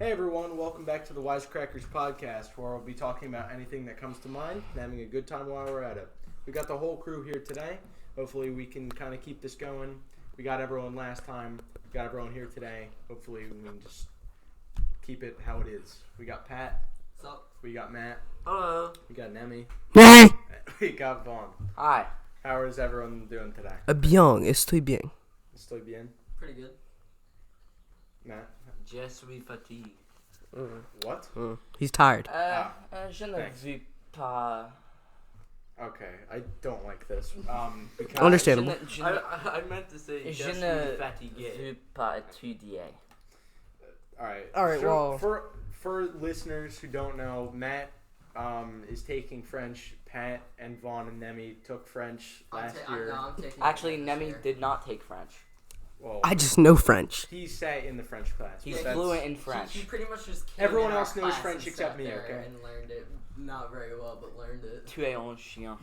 Hey everyone, welcome back to the Wisecrackers podcast, where we'll be talking about anything that comes to mind and having a good time while we're at it. We got the whole crew here today. Hopefully we can kind of keep this going. We got everyone last time. We got everyone here today. Hopefully we can just keep it how it is. We got Pat. What's up? We got Matt. Hello. We got Nemi. Hey. We got Vaughn. Hi. How is everyone doing today? Bien, estoy bien. Estoy bien. Pretty good. Matt? Je suis fatigué. What? He's tired. Je ne thanks. veux pas. Okay, I don't like this. Because Understandable. I meant to say je ne veux pas étudier. Alright, well. For listeners who don't know, Matt is taking French. Pat and Vaughn and Nemi took French last year. Actually, Nemi did not take French. Well, I just know French. he sat in the French class. He's but fluent in French. He pretty much just came Everyone in our else knows class French and except sat me, there okay? And learned it. Not very well, but learned it. Tu es un chien.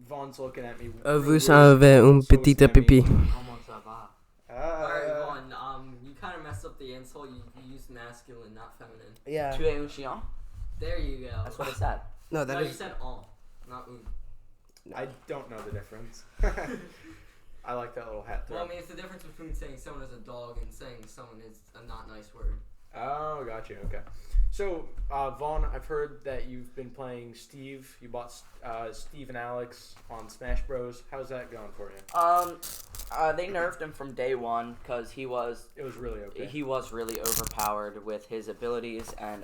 Vaughn's looking at me. Vous avez un So petit is Nemi. pipi. Comment ça va? Alright, Vaughn, you kind of messed up the insult. You used masculine, not feminine. Yeah. Tu es un chien? There you go. That's what I said. No, No, that you is. said on, not un. I don't know the difference. I like that little hat throw. Well, I mean, it's the difference between saying someone is a dog and saying someone is a not nice word. Oh, got you. Okay. So, Vaughn, I've heard that you've been playing Steve. You bought Steve and Alex on Smash Bros. How's that going for you? They nerfed him from day one because It was really okay. he was really overpowered with his abilities and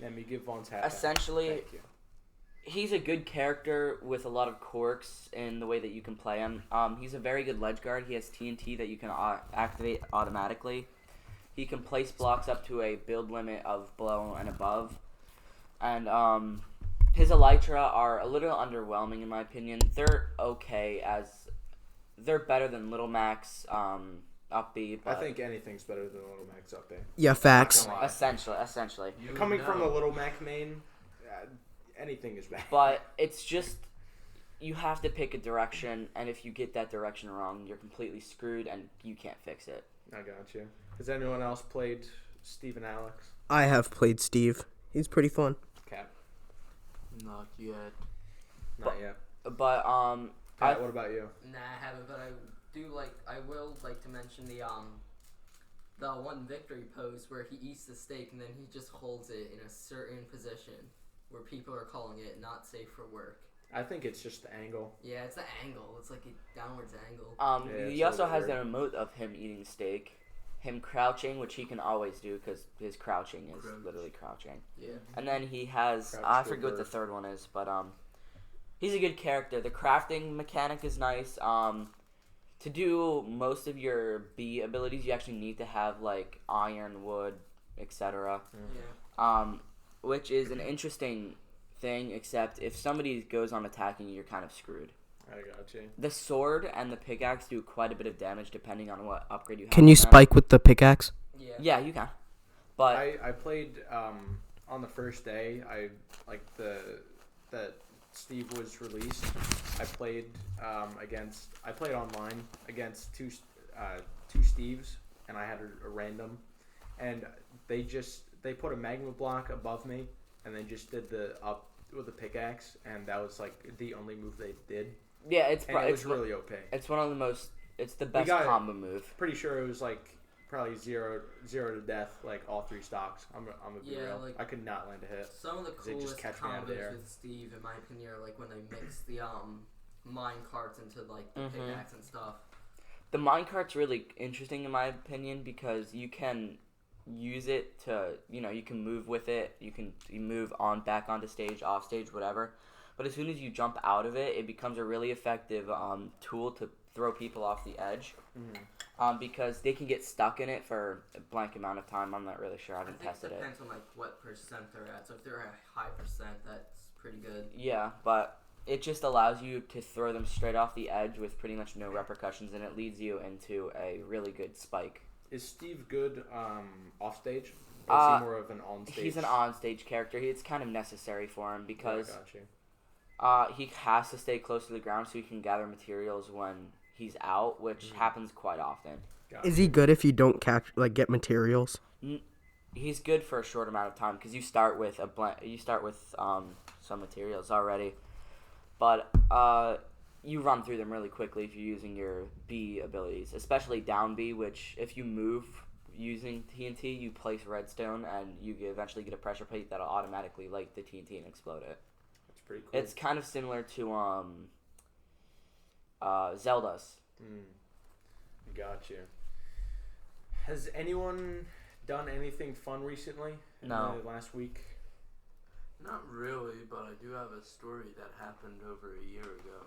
Let me give Vaughn's hat back. essentially. Thank you. He's a good character with a lot of quirks in the way that you can play him. He's a very good ledge guard. He has TNT that you can activate automatically. He can place blocks up to a build limit of below and above. And his Elytra are a little underwhelming in my opinion. They're okay as they're better than Little Max up B. I think anything's better than Little Mac's up there. Yeah, facts. Not gonna lie. Essentially. Coming from the Little Mac main, anything is bad. But it's just you have to pick a direction, and if you get that direction wrong, you're completely screwed, and you can't fix it. I got you. Has anyone else played Steve and Alex? I have played Steve. He's pretty fun. Cap? Not yet. Not yet. But Pat, what about you? Nah, I haven't, but I will like to mention the one victory pose where he eats the steak and then he just holds it in a certain position where people are calling it not safe for work. I think it's just the angle. Yeah, it's the angle. It's like a downwards angle. Yeah, he it's also a has little that emote of him eating steak, him crouching, which he can always do because his crouching is literally crouching. Yeah. And then he has Crouch I to forget what the avert. third one is, but he's a good character. The crafting mechanic is nice. To do most of your B abilities, you actually need to have like iron, wood, etc. Yeah. Which is an interesting thing, except if somebody goes on attacking you, you're kind of screwed. I got you. The sword and the pickaxe do quite a bit of damage depending on what upgrade you have. Can you on them. spike with the pickaxe? Yeah. Yeah, you can. But I played on the first day. I like that Steve was released. I played I played online against two Steves, and I had a random, and they put a magma block above me, and they just did the up with a pickaxe, and that was like the only move they did. yeah, It was really OP. It's one of the most. It's the best got- combo move. Pretty sure it was like probably zero to death, like all three stocks. I'm gonna be Yeah, real. like- I could not land a hit. Some of the They just coolest catch me out of the air. combos with Steve, in my opinion, are like when they mix the mine carts into like the pickaxe and stuff. The minecart's really interesting in my opinion because you can use it to, you can move with it. You move on back onto stage, off stage, whatever. But as soon as you jump out of it, it becomes a really effective tool to throw people off the edge. Because they can get stuck in it for a blank amount of time. I'm not really sure. I haven't tested it it. depends on like what percent they're at. So if they're at a high percent, that's pretty good. Yeah, but it just allows you to throw them straight off the edge with pretty much no repercussions, and it leads you into a really good spike. Is Steve good off stage? Or is he more of an on stage? He's an on-stage character. It's kind of necessary for him because got you. he has to stay close to the ground so he can gather materials when he's out, which happens quite often. Got Is he good if you don't get materials? he's good for a short amount of time because you start with some materials already, but you run through them really quickly if you're using your B abilities, especially down B, which if you move using TNT, you place redstone and you eventually get a pressure plate that'll automatically light the TNT and explode it. That's pretty cool. It's kind of similar to Zelda's. Gotcha. Has anyone done anything fun recently in No. the last week? Not really, but I do have a story that happened over a year ago.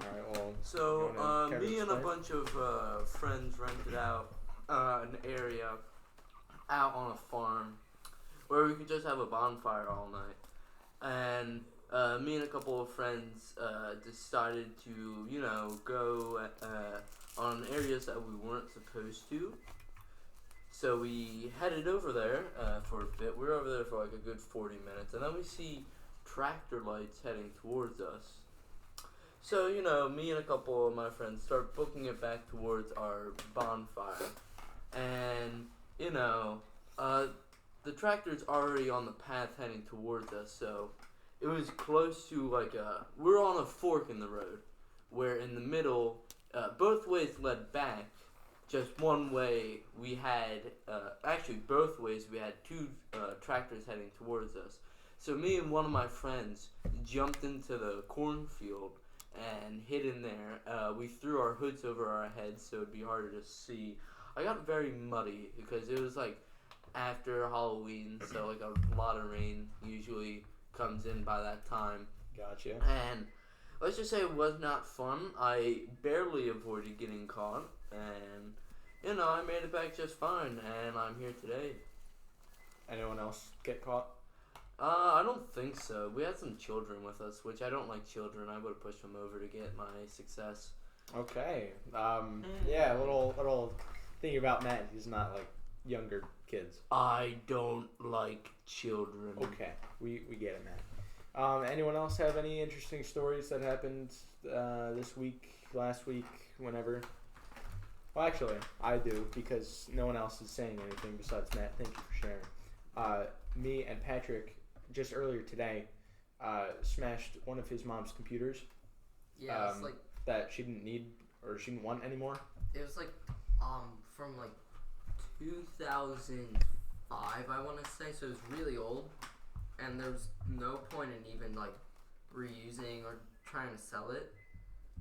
Alright, well... So, you wanna care to me and a explain? bunch of friends rented out an area out on a farm where we could just have a bonfire all night. And me and a couple of friends decided to, go on areas that we weren't supposed to. So we headed over there for a bit. We were over there for like a good 40 minutes. And then we see tractor lights heading towards us. So, me and a couple of my friends start booking it back towards our bonfire. And, the tractor's already on the path heading towards us. So it was close to we're on a fork in the road. Where in the middle, both ways led back. Just one way we had, both ways we had two tractors heading towards us. So me and one of my friends jumped into the cornfield and hid in there. We threw our hoods over our heads so it'd be harder to see. I got very muddy because it was after Halloween, so a lot of rain usually comes in by that time. Gotcha. And let's just say it was not fun. I barely avoided getting caught. And, I made it back just fine, and I'm here today. Anyone else get caught? I don't think so. We had some children with us, which I don't like children. I would have pushed them over to get my success. Okay. Yeah, a little thing about Matt. He's not younger kids. I don't like children. Okay. We get it, Matt. Anyone else have any interesting stories that happened this week, last week, whenever? Well, actually, I do, because no one else is saying anything besides Matt. Thank you for sharing. Me and Patrick, just earlier today, smashed one of his mom's computers. Yeah, it's that she didn't need or she didn't want anymore. it was from 2005, I want to say, so it was really old, and there was no point in even reusing or trying to sell it.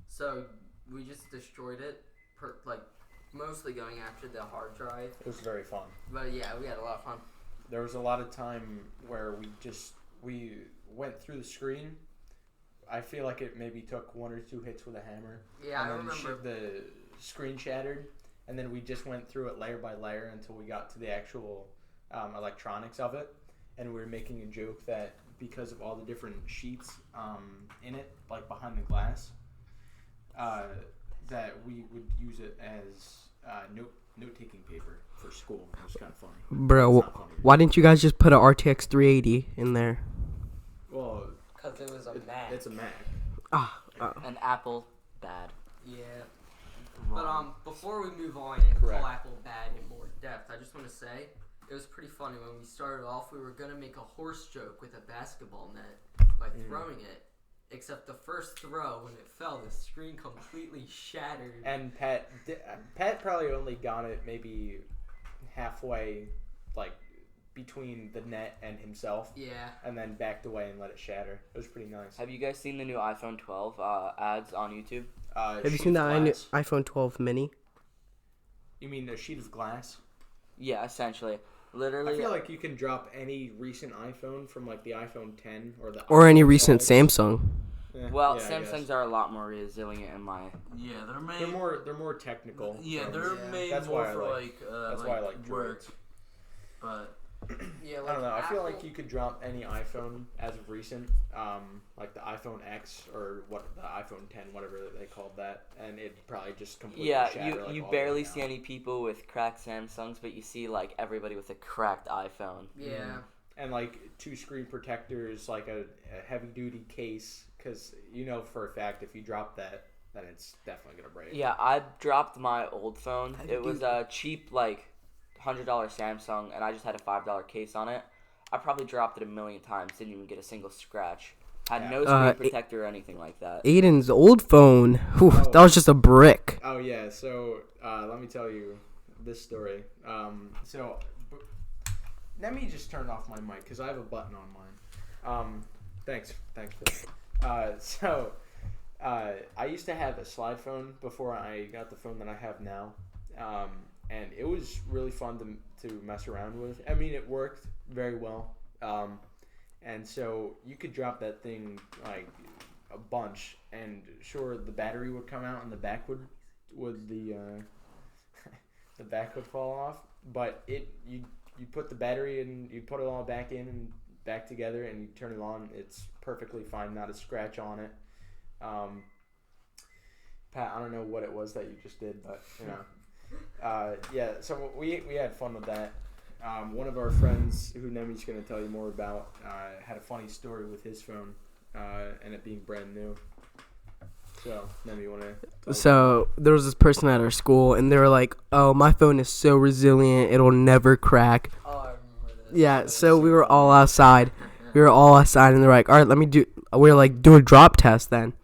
So we just destroyed it, mostly going after the hard drive. It was very fun. But yeah, we had a lot of fun. There was a lot of time where we went through the screen. I feel like it maybe took one or two hits with a hammer. Yeah, and I then remember. the screen shattered, and then we just went through it layer by layer until we got to the actual electronics of it. And we were making a joke that because of all the different sheets in it, behind the glass, that we would use it as note-taking paper for school. It was kind of funny. Bro, It's not funny. why didn't you guys just put a RTX 380 in there? Well, Because it was a Mac. it's a Mac. An Apple, bad. Yeah. But before we move on and Correct. call Apple bad in more depth, I just want to say it was pretty funny when we started off. We were gonna make a horse joke with a basketball net by throwing it, except the first throw when it fell, the screen completely shattered. And Pat probably only got it maybe halfway, between the net and himself, Yeah. and then backed away and let it shatter. It was pretty nice. Have you guys seen the new iPhone 12 ads on YouTube? Have you Sheet seen the of glass? iPhone 12 mini? You mean a sheet of glass? Yeah, essentially. I Literally. feel like you can drop any recent iPhone from the iPhone 10 or the Or any iPhone recent 12. Samsung? Well, Yeah, I Samsungs guess. are a lot more resilient in my. Yeah, they're made. They're more technical. Yeah, phones. they're Yeah. made That's more why I for like- That's why I like work. droids. But Yeah, I don't know. I feel like Apple- you could drop any iPhone as of recent, like the iPhone X or the iPhone 10, whatever they called that, and it'd probably just completely Yeah, shatter. you all barely the way see down. any people with cracked Samsungs, but you see everybody with a cracked iPhone. Yeah. And two screen protectors, a heavy duty case, because for a fact if you drop that, then it's definitely gonna break. Yeah, I dropped my old phone. It was a cheap $100 Samsung, and I just had a $5 case on it. I probably dropped it a million times, didn't even get a single scratch. Had no screen protector or anything like that. Aiden's old phone, whew, that was just a brick. Oh yeah, so let me tell you this story. Nemi just turned off my mic because I have a button on mine. Thanks for that. I used to have a slide phone before I got the phone that I have now, and it was really fun to mess around with. I mean, it worked very well, and so you could drop that thing like a bunch, and sure, the battery would come out and the back would the back would fall off, but you put the battery in, you put it all back in and back together, and you turn it on. It's perfectly fine, not a scratch on it. Pat, I don't know what it was that you just did, but you know, yeah. So we had fun with that. One of our friends, who Nemi's going to tell you more about, had a funny story with his phone, and it being brand new. So, Nemi, you want to? So there was this person at our school, and they were like, "Oh, my phone is so resilient; it'll never crack." Oh, I remember this. Yeah. So we were all outside. And they're like, "All right, let me do." We were like, "Do a drop test then,"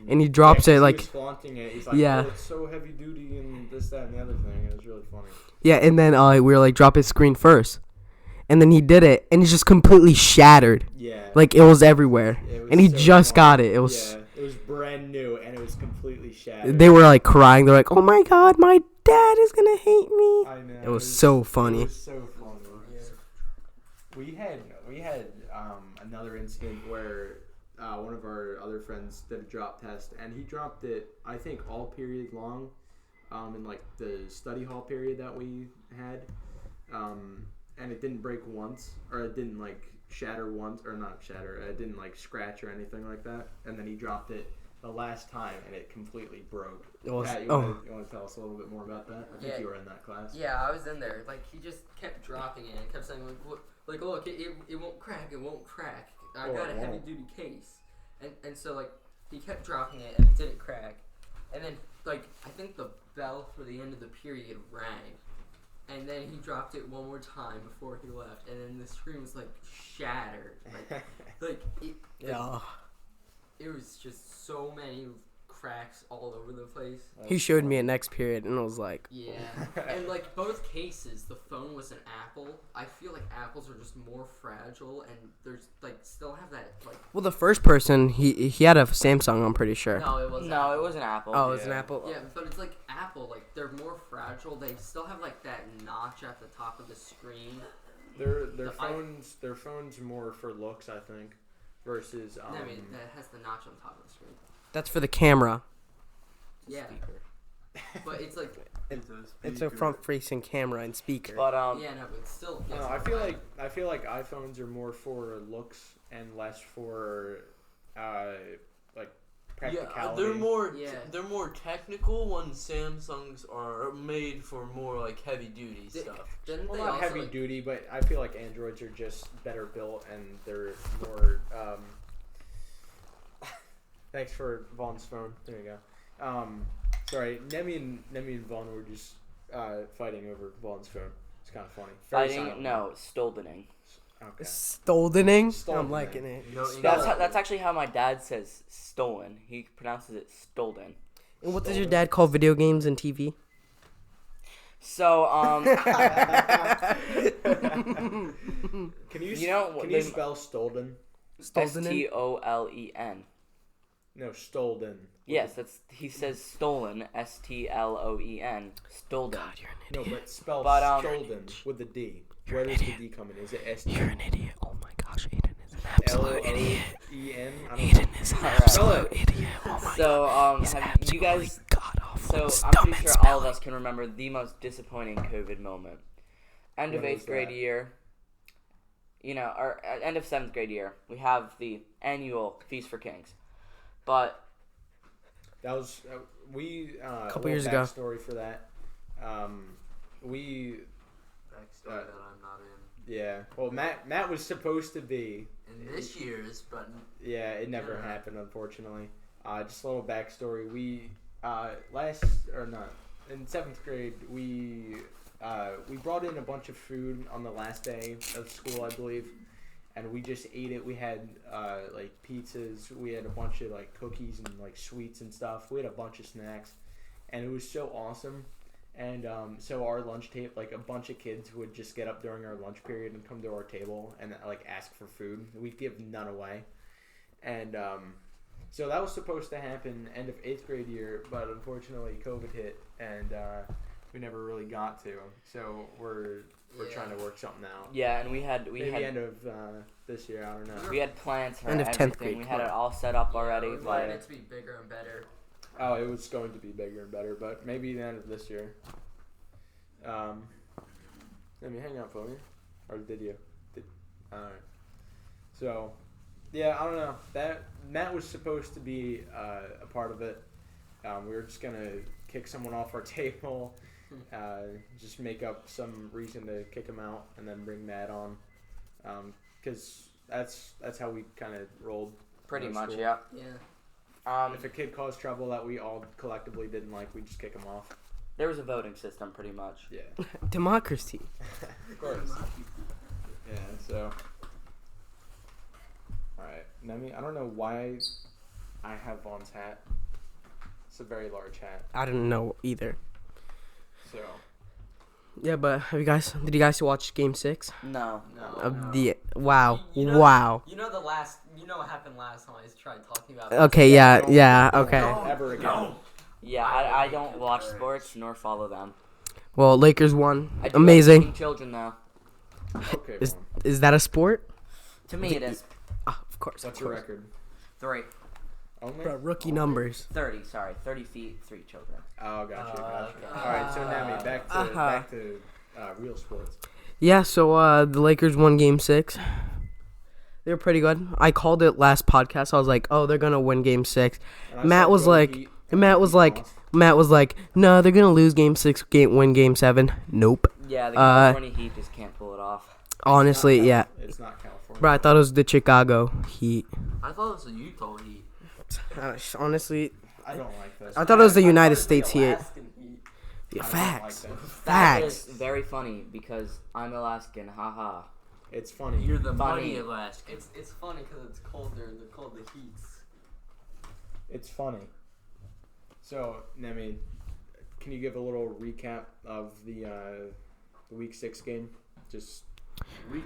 and he drops it like. He was flaunting it. He's like, yeah. "Oh, it's so heavy duty and this, that, and the other thing." It was really funny. Yeah, and then we were like, "Drop his screen first," and then he did it, and it just completely shattered. Yeah. Like it was everywhere, and he so just funny. got it. It was. Yeah, it was brand new, and it was completely shattered. They were like crying. They're like, "Oh my god, my dad is gonna hate me." I know. It was so funny. It was so funny. Yeah. We had another incident where one of our other friends did a drop test, and he dropped it, I think, all period long, in like the study hall period that we had, and it didn't break once, or it didn't like shatter once, or not shatter, it didn't like scratch or anything like that, and then he dropped it the last time, and it completely broke. Pat, you want to tell us a little bit more about that? I think you were in that class. Yeah, I was in there. Like, he just kept dropping it and kept saying, like, look, it won't crack, it won't crack. I got a heavy-duty case. And so, like, he kept dropping it, and it didn't crack. And then, like, I think the bell for the end of the period rang. And then he dropped it one more time before he left. And then the screen was, like, shattered. It was just so many cracks all over the place. He showed me it next period, and I was like, Yeah. And, like, both cases, the phone was an Apple. I feel like Apples are just more fragile, and there's, like, still have that, like... well, the first person, he had a Samsung, I'm pretty sure. No, it wasn't. No, it was an Apple. Oh, it's an Apple? Yeah, but it's like Apple, like, they're more fragile. They still have, like, that notch at the top of the screen. Their phones more for looks, I think, versus I mean, that has the notch on top of the screen. That's for the camera. Yeah. But it's like... It's a front-facing camera and speaker. But yeah, no, but still... No, I feel like iPhones are more for looks and less for like practicality. Yeah, they're more technical when Samsungs are made for more like heavy duty stuff. Didn't Well, they not also, heavy like, duty, but I feel like Androids are just better built and they're more. Thanks for Vaughn's phone. There you go. Sorry, Nemi and Vaughn were just fighting over Vaughn's phone. It's kind of funny. fighting? No, stoldening. Okay. Stoldening? Stoldening. I'm liking it. That's actually how my dad says stolen. He pronounces it stolden. And what does your dad call video games and TV? So Can you you spell Stolden? Stolen. No, Stolden. Yes, he says stolen. Stloen. Stolden. God, you're an idiot. No, but spell Stolden with the D. Where does the D come in? Is it S-T? You're an idiot. Oh my gosh, Aiden is an absolute idiot. L-O-E-N? Aiden is an absolute idiot. Oh my god. He's have absolutely you guys? god-awful. So I'm pretty sure all of us can remember the most disappointing COVID moment. End of When 8th was grade that? year. Or end of 7th grade year. We have the annual Feast for Kings, but That was a couple years ago. Backstory for that. Backstory that I'm not in. Yeah. Well, Matt was supposed to be In this year's, but yeah, it never happened, unfortunately. Just a little backstory. We in 7th grade we we brought in a bunch of food on the last day of school, I believe, and we just ate it. We had like pizzas, we had a bunch of like cookies and like sweets and stuff. We had a bunch of snacks, and it was so awesome. And so our lunch table, like a bunch of kids would just get up during our lunch period and come to our table and like ask for food. We'd give none away, and so that was supposed to happen end of 8th grade year, but unfortunately COVID hit and we never really got to. So we're trying to work something out. Yeah, and we Maybe had end of this year. I don't know. we had plans for End of 10th everything. grade, We had it come all set up already. We wanted it to be bigger and better. Oh, it was going to be bigger and better, but maybe the end of this year. Let me hang out for you, or did you? All right. So, yeah, I don't know. That was supposed to be a part of it. We were just gonna kick someone off our table, just make up some reason to kick him out, and then bring Matt on, because that's how we kind of rolled. Pretty in much, school. yeah. Yeah. If a kid caused trouble that we all collectively didn't like, we just kick him off. There was a voting system, pretty much. Yeah. Democracy. Of course. Yeah, so. Alright, Nemi, I don't know why I have Vaughn's hat. It's a very large hat. I didn't know either. So. Yeah, but did you guys watch Game 6? No. Of the wow. You know- Wow. You know what happened last time I tried talking about Okay, yeah, okay. Ever again. Yeah, I don't watch sports nor follow them. Well, Lakers won. I do Amazing. like children though. Okay, Is Vaughn. is that a sport? To me, it is Of course. What's your record? 3. Only? Bro, rookie numbers. 30. Sorry, 30 feet, 3 children. Oh, gotcha. okay. Alright, so Nemi, back to real sports. Yeah, so the Lakers won Game 6. They were pretty good. I called it last podcast. I was like, "Oh, they're gonna win Game 6." And I Matt said was go like- Heat, And Matt was like, "No, they're gonna lose Game 6. Win Game 7." Nope. Yeah, the California Heat just can't pull it off. Honestly, yeah. It's not California. Bro, I thought it was the Chicago Heat. I thought it was a Utah Heat. Honestly, I don't like this. I thought it was the I United thought it States was the Heat. Alaskan Heat. Yeah, I don't facts. like this. That is Facts. very funny because I'm Alaskan. Haha. It's funny. You're the Funny. money Alaskan. It's funny because it's colder and they're called the Heats. It's funny. So, Nemi, can you give a little recap of the Week 6 game? Just Week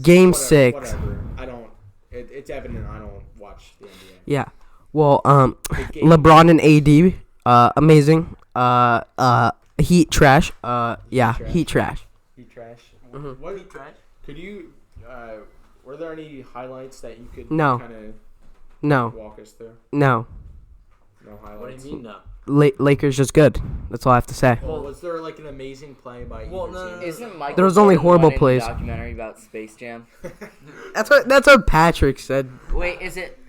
Game whatever, 6. Whatever. I don't. It's evident I don't watch the NBA. Yeah. Well, The game- LeBron and AD, amazing. Heat trash. Yeah, Trash. Heat trash. Heat trash. Mhm. What Heat trash. could you? Were there any highlights that you could No. kind of No, walk us through? no. No What highlights. do you mean no? Lakers just good. That's all I have to say. Well, was there like an amazing play by Well, either no, team? no, Isn't Michael There was only Jordan horrible one in the plays. documentary about Space Jam? That's what Patrick said. Wait, is it?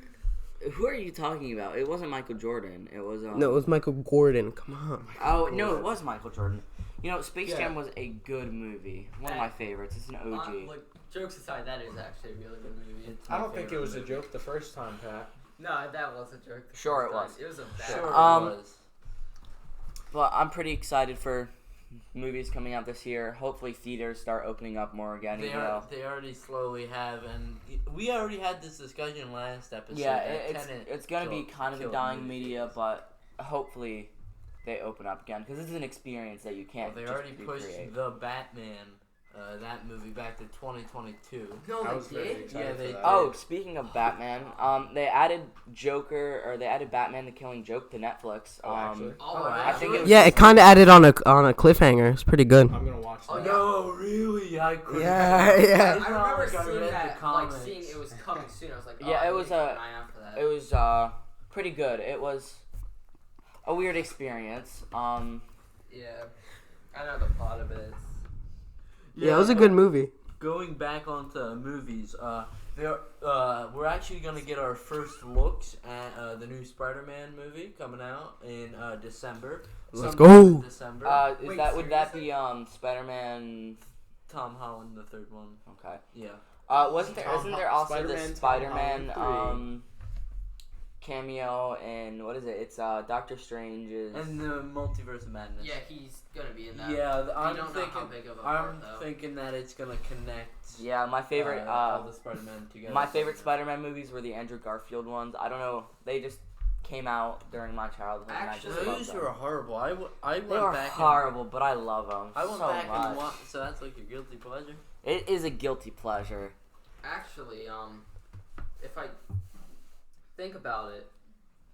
Who are you talking about? It wasn't Michael Jordan. It was. No, it was Michael Gordon. Come on. Oh no, it was Michael Jordan. You know, Space Yeah. Jam was a good movie. One of my favorites. It's an OG. Like, jokes aside, that is actually a really good movie. It's I my don't think it favorite was a movie. joke the first time, Pat. No, that was a joke. the Sure first it time. was. It was a bad. Sure Um, it was. But I'm pretty excited for movies coming out this year. Hopefully, theaters start opening up more again. They even though- they already slowly have, and we already had this discussion last episode. Yeah, that it's Tenet gonna be killed- kind of a killed dying movie media, theaters. but hopefully they open up again because this is an experience that you can't. They just already pushed recreate. the Batman, that movie back to 2022. No, I they was very did. excited Yeah, for they- that. Oh, speaking of Batman, they added Batman: The Killing Joke to Netflix. Oh, actually? Oh, I think it was- Yeah, it kind of added on a cliffhanger. It's pretty good. I'm gonna watch that. Oh, yeah. No, really? I couldn't. Yeah, yeah. It's I not remember like I seeing read the that, like comics. seeing it was coming soon. I was like, oh, Yeah, I it need was to keep a- an eye out for that. It was pretty good. It was a weird experience. Yeah, I know the plot of it. Yeah, it was a good movie. Going back onto movies, we're actually gonna get our first looks at the new Spider-Man movie coming out in December. Let's Sometime in go. December. Wait, Would that be Spider-Man? Tom Holland, the third one. Okay. Yeah. Isn't there also Spider-Man, the Tom Spider-Man Holland cameo in what is it? It's Doctor Strange's. And the Multiverse of Madness. Yeah, he's gonna be in that. Yeah, I don't know how big of a part, I'm though. thinking that it's gonna connect. Yeah, my favorite. All the Spider-Man together. My favorite Spider-Man movies were the Andrew Garfield ones. I don't know. They just came out during my childhood. Actually, and I just Those loved them. were horrible. I went They were back. horrible, but I love them I went so back much. and watched. So that's like your guilty pleasure. It is a guilty pleasure. Actually, if I think about it,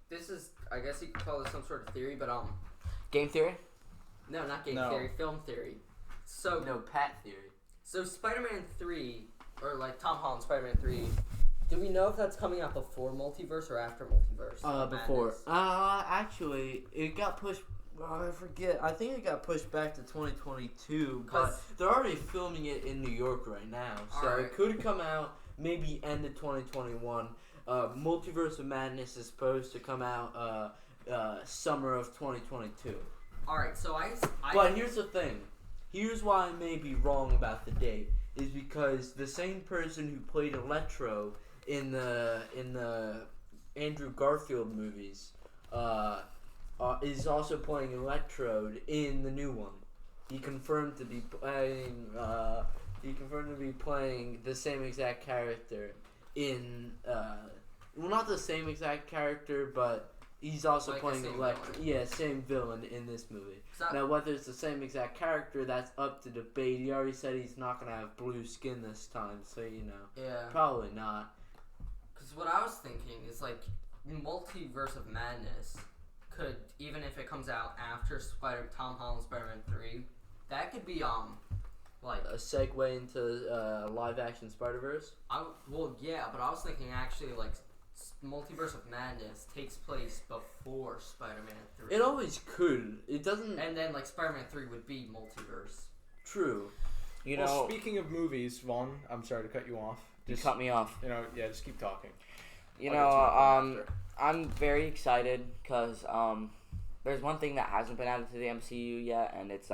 this is, I guess you could call this some sort of theory, but Game theory? no, not game No. theory, film theory. So No, Pat theory. So Spider-Man 3, or like Tom Holland Spider-Man 3, do we know if that's coming out before Multiverse or after Multiverse? Before. Madness? Actually, it got pushed. I forget. I think it got pushed back to 2022, but 'Cause- they're already filming it in New York right now, so Alright. it could come out maybe end of 2021. Multiverse of Madness is supposed to come out summer of 2022. Alright, so I But here's the thing. Here's why I may be wrong about the date. Is because the same person who played Electro in the Andrew Garfield movies is also playing Electrode in the new one. He confirmed to be playing. He confirmed to be playing the same exact character in. Well, not the same exact character, but he's also Like the playing same Electro. villain. Yeah, same villain in this movie. So- Now, whether it's the same exact character, that's up to debate. He already said he's not gonna have blue skin this time, so you know, yeah, probably not. because what I was thinking is like Multiverse of Madness could, even if it comes out after Tom Holland Spider-Man 3, that could be like A segue into live action Spider-Verse. yeah, but I was thinking actually like Multiverse of Madness takes place before Spider-Man 3. It always could. It doesn't. And then like Spider-Man 3 would be Multiverse. True. You Well, know, speaking of movies, Vaughn, I'm sorry to cut you off. you cut me off. Just keep talking. You I'll know, get to my point after. I'm very excited because there's one thing that hasn't been added to the MCU yet, and it's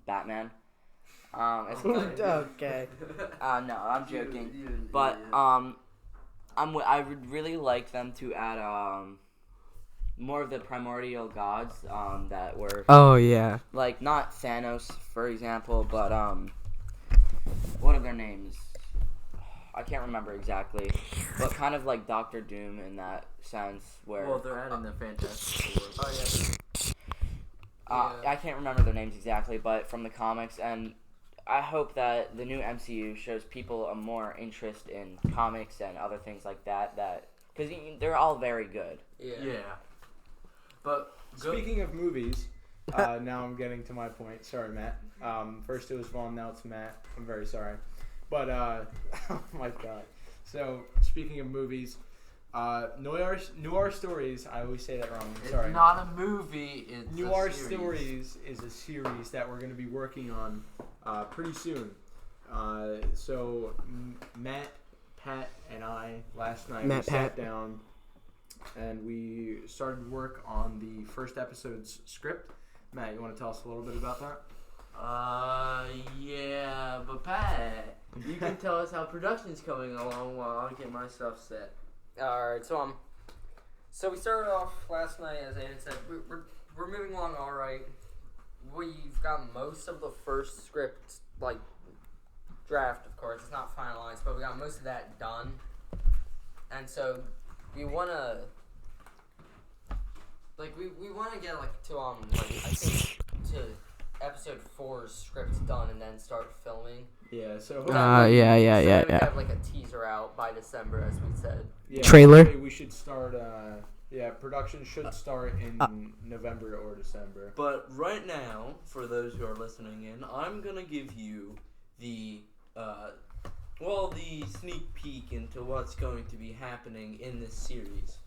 Batman. It's Okay. no, I'm joking. But I would really like them to add more of the primordial gods that were Oh yeah. like not Thanos, for example, but what are their names? I can't remember exactly, but kind of like Doctor Doom in that sense, where Well, they're adding the Fantastic Four. Oh yeah. I can't remember their names exactly, but from the comics, and I hope that the new MCU shows people a more interest in comics and other things like that. Because they're all very good. Yeah. Yeah. But Speaking of movies, now I'm getting to my point. Sorry, Matt. First it was Vaughn, now it's Matt. I'm very sorry. But, oh my god. So, speaking of movies, Noir Stories, I always say that wrong. it's Sorry. not a movie. It's Noir a series. Stories is a series that we're going to be working on pretty soon. So, Matt, Pat, and I, last night, we sat down and we started work on the first episode's script. Matt, you want to tell us a little bit about that? Yeah, but Pat, you can tell us how production's coming along while I get my stuff set. Alright, so we started off last night, as Aiden said. We're moving along all right. We've got most of the first script, like, draft, of course. It's not finalized, but we got most of that done. And so we want to, like, we want to get, like, to, like, I think, to episode 4's scripts done and then start filming. Yeah, so So hopefully, that we have, like, a teaser out by December, as we said. Trailer? hopefully we should start, production should start in November or December. But right now, for those who are listening in, I'm gonna give you the the sneak peek into what's going to be happening in this series.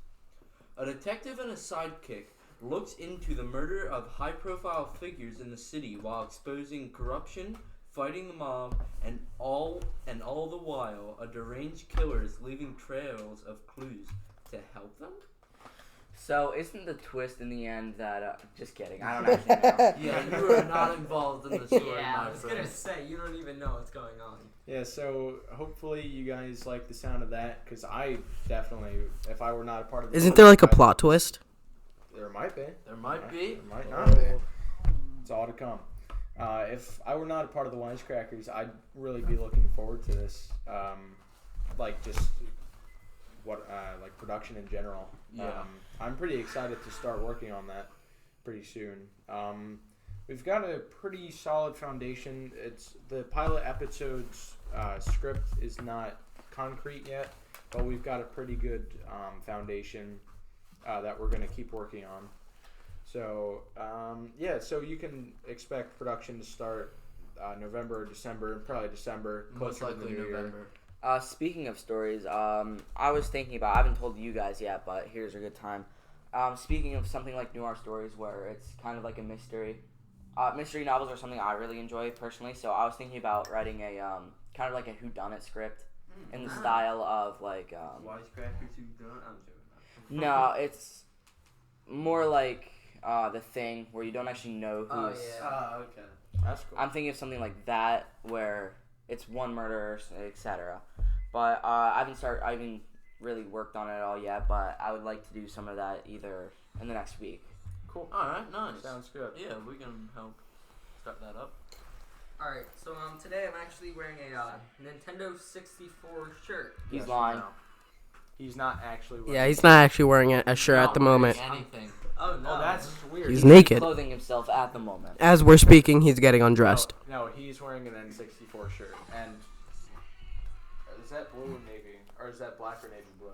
A detective and a sidekick looks into the murder of high-profile figures in the city while exposing corruption, fighting the mob, and all the while, a deranged killer is leaving trails of clues to help them. So isn't the twist in the end that? Just kidding. I don't actually know. Yeah, you are not involved in the story, Yeah, my I was friend. gonna say you don't even know what's going on. Yeah, so hopefully you guys like the sound of that, because I definitely, if I were not a part of the Isn't there like a I- plot twist? There might be. There might be. There might not be. It's all to come. If I were not a part of the Wisecrackers, I'd really be looking forward to this. Like just like production in general. Yeah. I'm pretty excited to start working on that pretty soon. We've got a pretty solid foundation. It's the pilot episode's script is not concrete yet, but we've got a pretty good foundation that we're going to keep working on. So so you can expect production to start November or December, probably December, Most closer to the likely new year. November. Speaking of stories, I was thinking about. I haven't told you guys yet, but here's a good time. Speaking of something like noir stories, where it's kind of like a mystery. Mystery novels are something I really enjoy personally. So I was thinking about writing a kind of like a whodunit script in the style of like. Wisecrackers who don't. I'm joking. No, it's more like The Thing, where you don't actually know Oh who's. yeah. Oh, okay. That's cool. I'm thinking of something like that, where it's one murder, etc. But I haven't really worked on it at all yet. But I would like to do some of that either in the next week. Cool. Alright, nice. Sounds good. Yeah, we can help start that up. All right. So today I'm actually wearing a Nintendo 64 shirt. He's Yes, lying. no. He's not actually wearing Yeah, he's not actually wearing a shirt at the Not moment. wearing anything. Oh no. Oh, that's weird. He's naked. Clothing himself at the moment. As we're speaking, he's getting undressed. No, he's wearing an N64 shirt. And is that blue or navy? Or is that black or navy blue?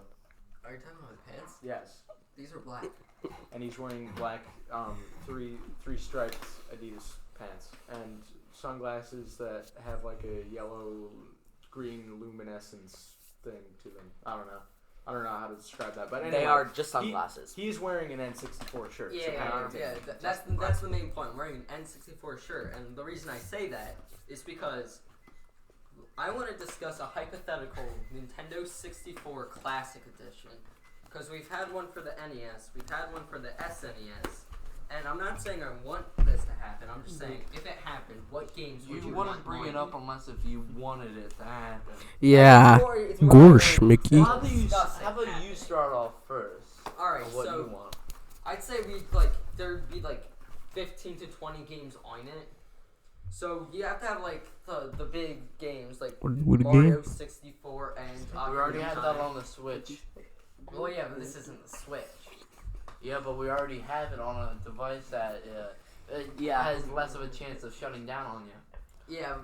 Are you talking about his pants? Yes. These are black. And he's wearing black, three striped Adidas pants. And sunglasses that have like a yellow, green luminescence thing to them. I don't know how to describe that. But anyway, They are just sunglasses. He's wearing an N64 shirt. Yeah, so yeah. That's the main point. I'm wearing an N64 shirt, and the reason I say that is because I want to discuss a hypothetical Nintendo 64 Classic Edition. Because we've had one for the NES, we've had one for the SNES, and I'm not saying I want this to happen. I'm just saying if it happened, what games would You you wouldn't want bring it up unless if you wanted it to happen. Yeah. It's more Gorsh, like- Mickey. How about Discuss it. you start off first? Alright, on what so you want. I'd say there'd be 15 to 20 games on it. So you have to have the big games like What Mario 64 and We already Ocarina had of that Time. on the Switch. Well, yeah, but this isn't the Switch. Yeah, but we already have it on a device that has less of a chance of shutting down on you. Yeah,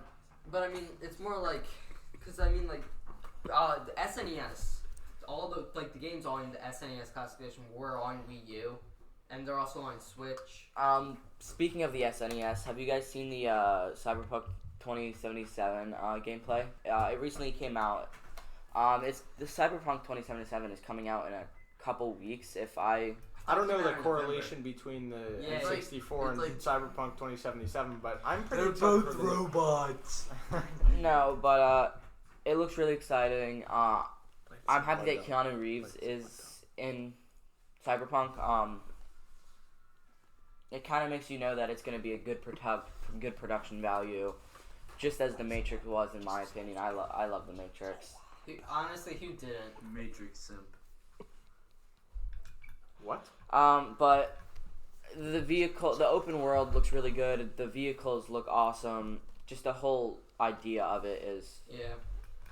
but I mean, it's more because the SNES, all the games on the SNES Classic Edition were on Wii U, and they're also on Switch. Speaking of the SNES, have you guys seen the Cyberpunk 2077 gameplay? It recently came out. It's the Cyberpunk 2077 is coming out in a couple weeks. I don't know the November. correlation between the Yeah, N64 and it's Cyberpunk 2077, but I'm pretty They're excited both for the- robots. No, but it looks really exciting. I'm happy that Keanu Reeves is in Cyberpunk. It kind of makes you know that it's going to be a good production value, just as The Matrix was, in my opinion. I love The Matrix. Honestly, who didn't? Matrix simp. What? But the open world looks really good. The vehicles look awesome. Just the whole idea of it is. Yeah.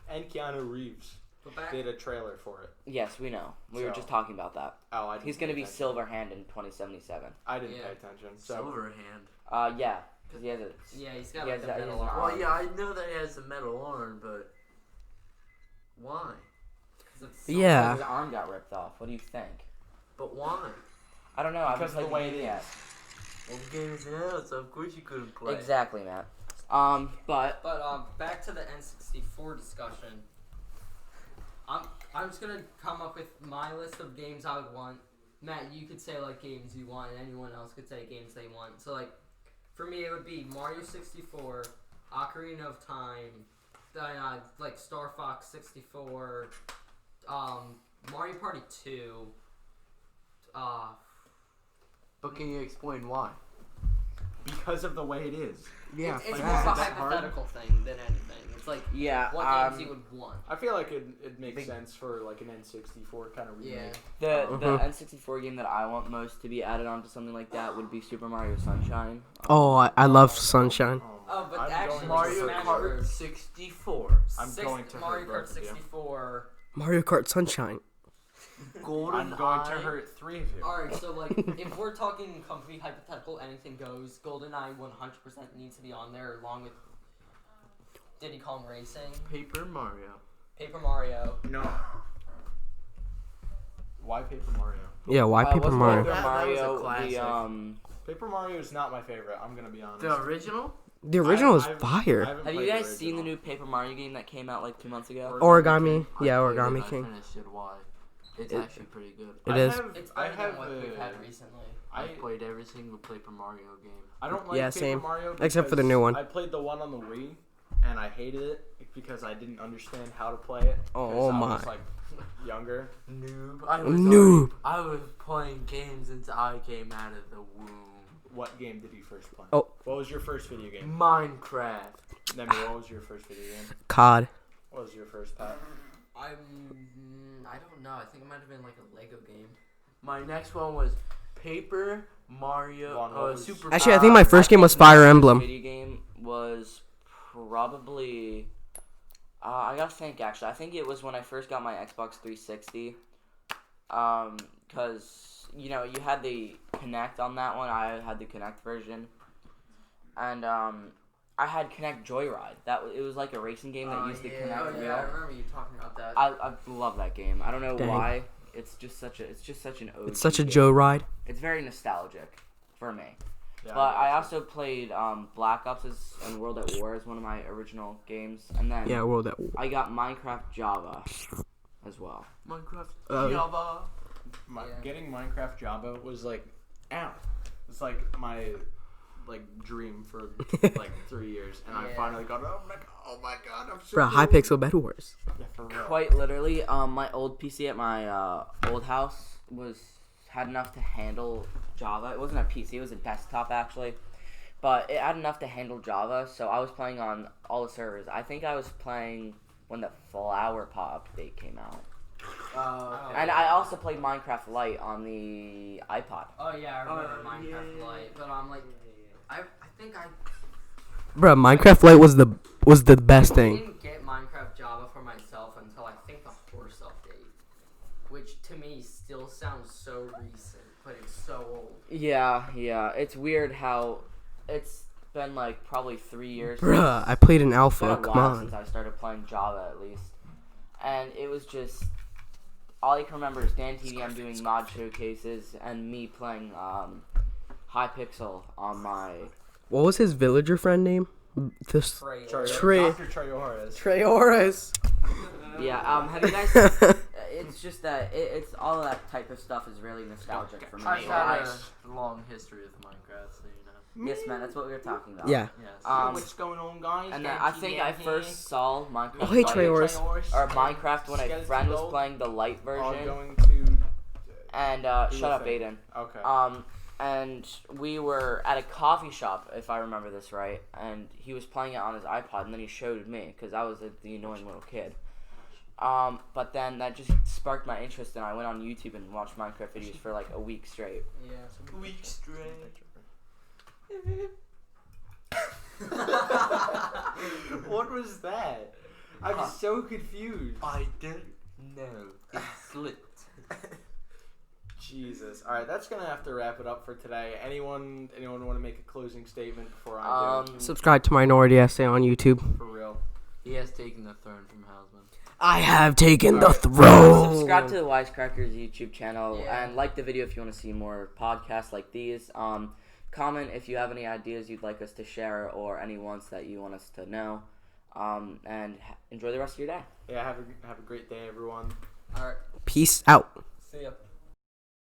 And Keanu Reeves But back. did a trailer for it. Yes, we know. We were So- just talking about that. Oh, I didn't He's going to pay be attention. Silverhand in 2077. I didn't Yeah. pay attention. So Silverhand. Yeah, because he has a. Yeah, he's got He like has the that- metal he has a- arm. Well, yeah, I know that he has a metal arm, but why? 'Cause it's Yeah. His arm got ripped off. What do you think? But why? I don't know. I Because haven't of the played way the it game is. yet. Well, the game is out, so of course you couldn't play. Exactly, Matt. But But back to the N64 discussion. I'm just gonna come up with my list of games I would want. Matt, you could say games you want, and anyone else could say games they want. So for me, it would be Mario 64, Ocarina of Time, Star Fox 64, Mario Party 2, But can you explain why? Because of the way it is. Yeah, It's like, more of a is that hard? hypothetical thing than anything. It's like Yeah. what games you would want. I feel like it makes sense for like an N64 kind of remake. Yeah. The N64 game that I want most to be added onto something like that would be Super Mario Sunshine. Oh, I love Sunshine. Oh, but I'm actually, going Mario Smash Kart Bros. 64. I'm going to Mario hurt Kart both of you. 64. Mario Kart Sunshine. Golden I'm going to hurt 3 of you. Alright, so like, if we're talking complete hypothetical, anything goes, GoldenEye 100% needs to be on there along with Diddy Kong Racing, Paper Mario. Paper Mario. No. Why Paper Mario? Yeah, why Paper Wasn't Mario? Paper That was a Mario classic. Paper Mario is not my favorite. I'm gonna be honest. The original? The original is I've- fire. I haven't Have you played guys seen the original. new Paper Mario game that came out like 2 months ago? Origami. I Yeah, played Origami it, King. I finished it. Why? It's It- actually pretty good. It I is. have- It's I better have than what we've had recently. I I played every single Paper Mario game. I don't like Yeah, Paper same. Mario Except for the because new one. I played the one on the Wii and I hated it because I didn't understand how to play it. Oh, 'cause I my. was like younger. Noob. Noob. I was playing games since I came out of the womb. What game did you first play? Oh. What was your first video game? Minecraft. Nemi, what was your first video game? COD. What was your first, Pat? I don't know. I think it might have been like a Lego game. My next one was Paper Mario. One, what was- Super. Actually, I think my first game was think my Fire first Emblem. Video game was probably. I gotta think. Actually, I think it was when I first got my Xbox 360. Cause you know you had the Kinect on that one. I had the Kinect version, and I had Kinect Joyride. It was like a racing game that used the Kinect Oh wheel. yeah, I remember you talking about that. I love that game. I don't know Dang. why. It's just such an OG It's such a game. Joe ride. It's very nostalgic for me. Yeah, But I also played Black Ops and World at War as one of my original games, and then Yeah, World at War. I got Minecraft Java as well. Minecraft. Oh. Java. My, Yeah. Getting Minecraft Java was like, ow. It's like my dream for like 3 years, and I Yeah. finally got it. Oh my god, I'm so Bro, good. Hypixel Bed Wars. Yeah, for real. Quite literally, my old PC at my old house had enough to handle Java. It wasn't a PC; it was a desktop actually, but it had enough to handle Java. So I was playing on all the servers. I think I was playing when the Flower Pot update came out. And I also played Minecraft Lite on the iPod. Oh yeah, I remember Oh, Minecraft yeah. Lite, but I'm like, I think I Bro, Minecraft Lite was the best thing. didn't get Minecraft Java for myself until I think the horse update, which to me still sounds so recent, but it's so old. Yeah, it's weird how it's been like probably 3 years. Bruh, I played an It's alpha. been a Come while on. since I started playing Java at least, and it was just all I can remember is Dan TDM doing mod showcases and me playing Hypixel on my. What was his villager friend name? This Trail. Trey. Dr. Trayorez. Treoris. Yeah, have you guys? It's just that it's all of that type of stuff is really nostalgic for me. I've So had I- a long history with Minecraft, so you know. yes, man, that's what we were talking about. Yeah. Yes. What's going on, guys? And then I think I first saw Minecraft. Oh, hey, Lite- Treoris. Or Minecraft when a Skeleton friend was Gold playing the light are version. going to. And Do shut your up, thing. Aiden. Okay. And we were at a coffee shop, if I remember this right, and he was playing it on his iPod, and then he showed it me, because I was the annoying little kid. But then that just sparked my interest, and I went on YouTube and watched Minecraft videos for like a week straight. Yeah. Week straight. What was that? I'm so confused. I don't know. It slipped. Jesus. All right, that's gonna have to wrap it up for today. Anyone want to make a closing statement before I do? Subscribe to Minority Essay on YouTube. For real. He has taken the throne from Hausman. I have taken the Alright. throne. Subscribe to the Wisecrackers YouTube channel, Yeah. and like the video if you want to see more podcasts like these. Comment if you have any ideas you'd like us to share or any ones that you want us to know. And enjoy the rest of your day. Yeah. Have a great day, everyone. All right. Peace out. See ya.